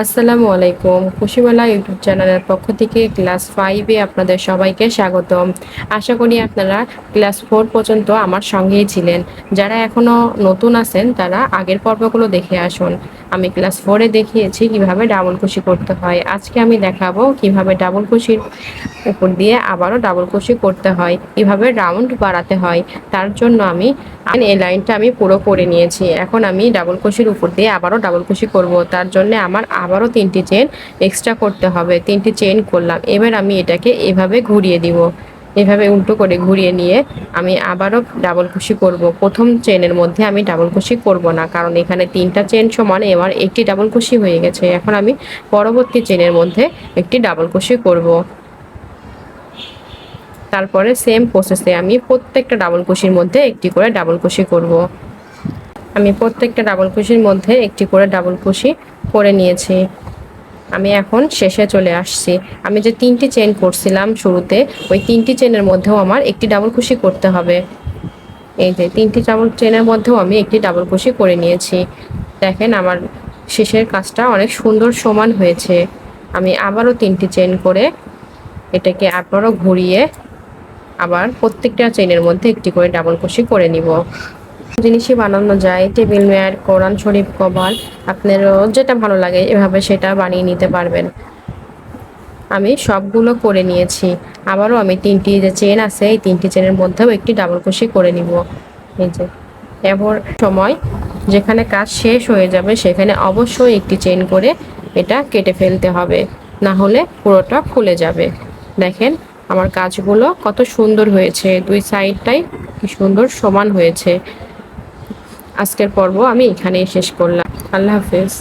আসসালামু আলাইকুম। খুশিমালা ইউটিউব চ্যানেলের পক্ষ থেকে ক্লাস 5 এ আপনাদের সবাইকে স্বাগতম। আশা করি আপনারা ক্লাস 4 পর্যন্ত আমার সঙ্গেই ছিলেন। যারা এখনো নতুন আছেন তারা আগের পর্বগুলো দেখে আসুন। আমি ক্লাস 4 এ দেখিয়েছি কিভাবে ডাবল কুশি করতে হয়। আজকে আমি দেখাবো কিভাবে ডাবল কুশির উপর দিয়ে আবারও ডাবল কুশি করতে হয়, কিভাবে রাউন্ড বাড়াতে হয়। তার জন্য আমি এই লাইনটা আমি পুরো করে নিয়েছি। এখন আমি ডাবল কুশির উপর দিয়ে আবারও ডাবল কুশি করব। তার জন্য আমার আবারও 3টি চেন এক্সট্রা করতে হবে। 3টি চেন করলাম। এবার আমি এটাকে এভাবে ঘুরিয়ে দিব। এভাবে উল্টো করে ঘুরিয়ে নিয়ে আমি আবারও ডাবল কুশি করব। প্রথম চেনের মধ্যে আমি ডাবল কুশি করব না, কারণ এখানে 3টা চেন সমান, এবার একটি ডাবল কুশি হয়ে গেছে। এখন আমি পরবর্তী চেনের মধ্যে একটি ডাবল কুশি করব। তারপরে সেম প্রসেসে আমি প্রত্যেকটা ডাবল কুশির মধ্যে একটি করে ডাবল কুশি করব। আমি প্রত্যেকটা ডাবল কুশির মধ্যে একটি করে ডাবল কুশি করে নিয়েছি। আমি এখন শেষে চলে আসছি। আমি যে 3টি চেন করছিলাম শুরুতে, ওই 3টি চেনের মধ্যেও আমার একটি ডাবল কুশি করতে হবে। এই যে 3টি ডাবল চেনের মধ্যেও আমি একটি ডাবল কুশি করে নিয়েছি। দেখেন আমার শেষের কাজটা অনেক সুন্দর সমান হয়েছে। আমি আবারও 3টি চেন করে এটাকে আবারও ঘুরিয়ে আবার প্রত্যেকটা চেনের মধ্যে একটি করে ডাবল কুশি করে নিব। জিনিসই বানানো যায়, টেবিল ম্যাট, কোরআন শরীফ কভার, আপনারও যেটা ভালো লাগে এভাবে সেটা বানিয়ে নিতে পারবেন। আমি সবগুলো করে নিয়েছি। আবারও আমি 3টি যে চেন আছে এই 3টি চেনের মধ্যেও একটি ডাবল কুশি করে নিব। এই যে এবার সময় যেখানে কাজ শেষ হয়ে যাবে সেখানে অবশ্যই একটি চেন করে এটা কেটে ফেলতে হবে, না হলে পুরোটা খুলে যাবে। দেখেন আমার কাজগুলো কত সুন্দর হয়েছে, দুই সাইডটাই কি সুন্দর সমান হয়েছে। আজকের পর্ব আমি এখানেই শেষ করলাম। আল্লাহ হাফেজ।